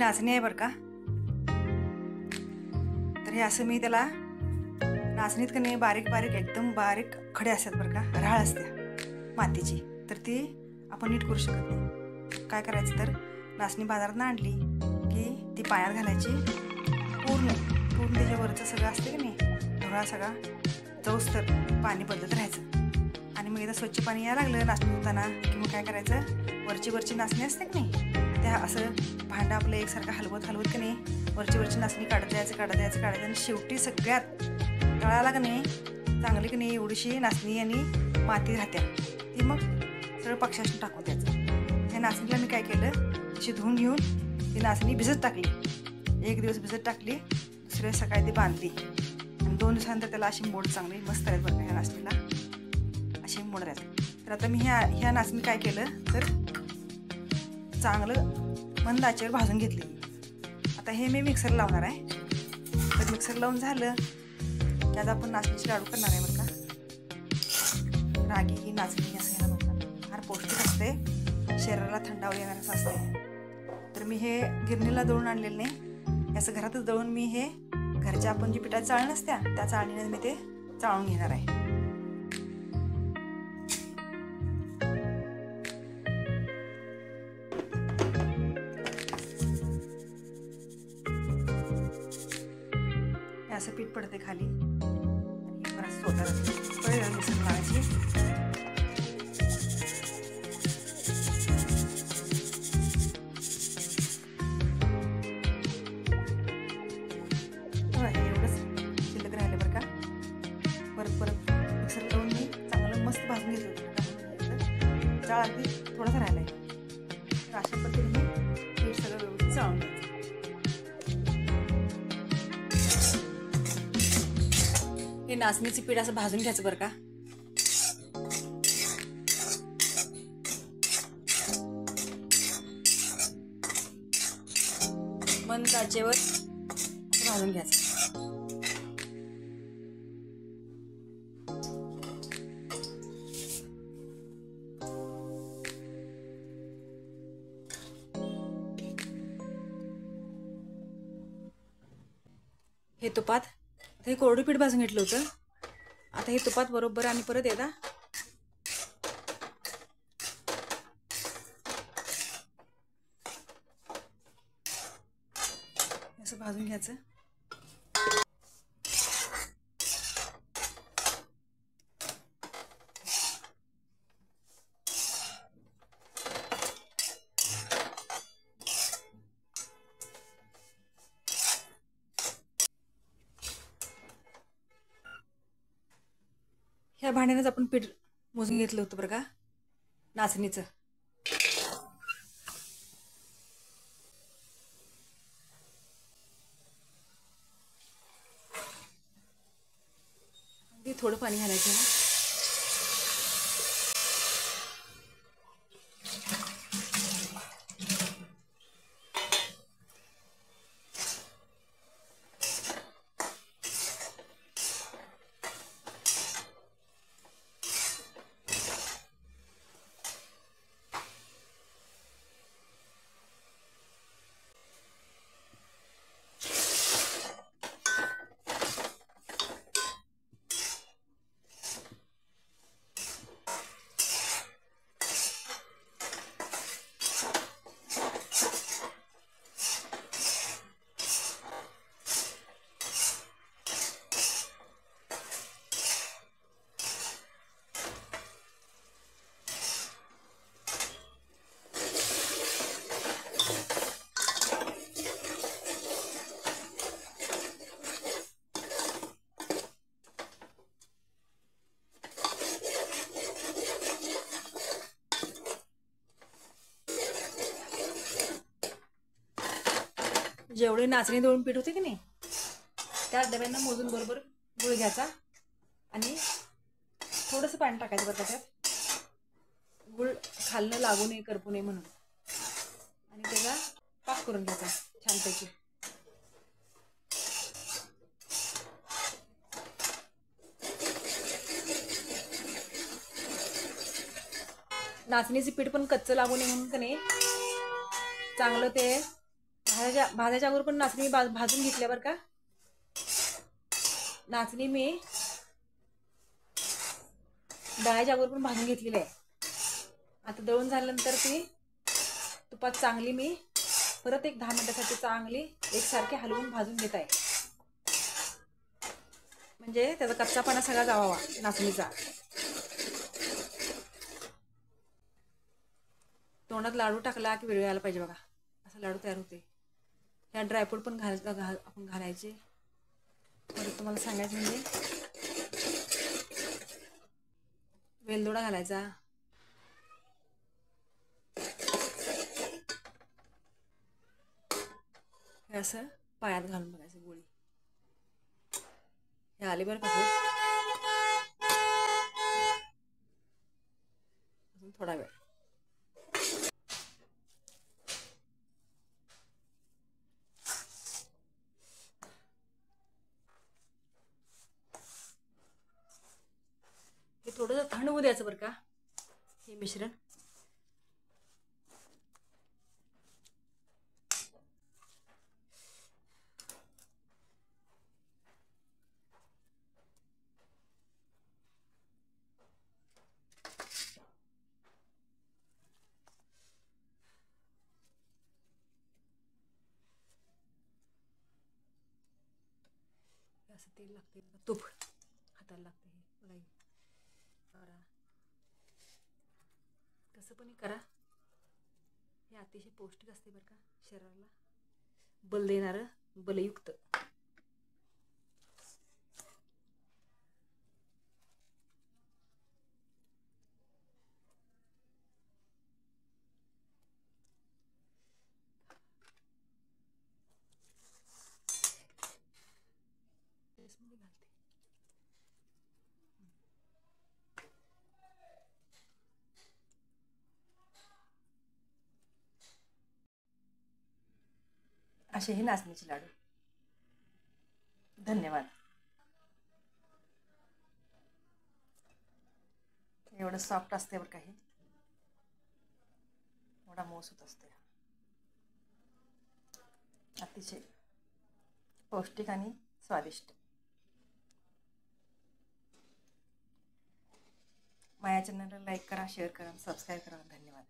नाचणी आहे बरं का। तर हे असं मी त्याला नाचणीत का नाही बारीक बारीक एकदम बारीक खडे असतात बरं का, राळ असते मातीची, तर ती आपण नीट करू शकत नाही। काय करायचं तर नाचणी बाजारात आणली की ती पाण्यात घालायची, पूर्ण पूर्ण त्याच्यावरचं सगळं असतं की नाही ढोळा सगळा जाऊस तर पाणी बदलत राहायचं। आणि मग एकदा स्वच्छ पाणी यायला लागलं नाचणी धुताना की मग काय करायचं, वरची नाचणी असते की नाही त्या असं भांडं आपलं एकसारखं हलवत की नाही वरची नाचणी काढत द्यायचं आणि शेवटी सगळ्यात तळाला का नाही चांगली की नाही एवढीशी नाचणी आणि माती राहत्या, ती मग सगळं पक्षाशी टाकून द्यायचं। ह्या नाचणीला मी काय केलं, अशी धुवून घेऊन ती नाचणी भिजत टाकली, एक दिवस भिजत टाकली, दुसऱ्या सकाळी ती बांधली आणि 2 दिवसानंतर त्याला अशी मोड चांगली मस्त राहत बरं का। ह्या नाचणीला अशी मोड राहते। तर आता मी ह्या नाचणी काय केलं तर चांगलं मंद आचेवर भाजून घेतली। आता हे मी मिक्सर लावणार आहे, तर मिक्सर लावून झालं की आज आपण नाचणीची लाडू करणार आहे बरं का। रागी ही नाचणी असं ह्याला म्हणतात, फार पौष्टिक असते, शरीराला थंडावा येणारच असते। तर मी हे गिरणीला दळून आणलेलं नाही, असं घरातच दळून मी हे घरच्या आपण जी पिठाची चाळण असत्या त्या चाळणीने मी ते चाळून घेणार आहे। असं पीठ पडते खाली आणि स्वतः मिसळ लावायची। एवढंच शिल्लक राहिले बरं का। परत मिक्सर लावून मी चांगलं मस्त भाजून घेतलं होतं, जाळ अगदी थोडासा राहिलाय। तर अशा पद्धतीने पीठ सगळं व्यवस्थित चाळून घ्यायचं। हे नाचणीचं पीठ असं भाजून घ्यायचं बरं का। मंद आचेवर असं भाजून घ्यायचं। हे तुपात हे कोरडं पीठ भाजून घेतलं होतं, आता हे तुपात बरोबर आणि परत एकदा असं भाजून घ्यायचं। ह्या भांड्यानेच आपण पीठ मोजून घेतलं होतं बरं का नाचणीचं। अगदी थोडं पाणी घालायचं ना। जेवढे नाचणी दळून पीठ होते की नाही त्या डब्यांना मोजून बरोबर गुळ घ्यायचा आणि थोडंसं पाणी टाकायचं बरं त्याच्यात, गुळ खालनं लागू नये करपू नये म्हणून, आणि त्याचा पाक करून घ्यायचा छानपैकी। नाचणीचं पीठ पण कच्चं लागू नये म्हणून का नाही चांगलं ते भाजायच्या अगोदर पण नाचणी भाजून घेतल्या बरं का. नाचणी मी दळायच्या अगोदर पण भाजून घेतलेली आहे. आता दळून झाल्यानंतर ती तुपात चांगली मी परत एक 10 मिनिटासाठी चांगली एकसारखी हलवून भाजून घेत आहे, म्हणजे त्याचा कच्चापणा सगळा जावावा नाचणीचा. तोंडात लाडू टाकला की वेळ यायला पाहिजे बघा, असा लाडू तयार होते. ह्या ड्रायफ्रूट पण आपण घालायचे. परत तुम्हाला सांगायचं म्हणजे वेलदोडा घालायचा. हे असं पायात घालून बघायचं गोळी. हे आले बरं का अजून थोडा वेळ. हे थोडंसं थंड होऊ द्यायचं बरं का हे मिश्रण. असं तेल लागते, तूप हाताला लागते. हे बघा करा, कसं पण करा. हे अतिशय पौष्टिक असते बरं का, शरीराला बल देणारं, बलयुक्त. मध्ये घालते. असे हे नाचणीचे लाडू. धन्यवाद. एवढं सॉफ्ट असते बरं काही, एवढा मऊसूत असते. अतिशय पौष्टिक आणि स्वादिष्ट. माझ्या चॅनलला लाईक करा, शेअर करा, सबस्क्राईब करा. धन्यवाद.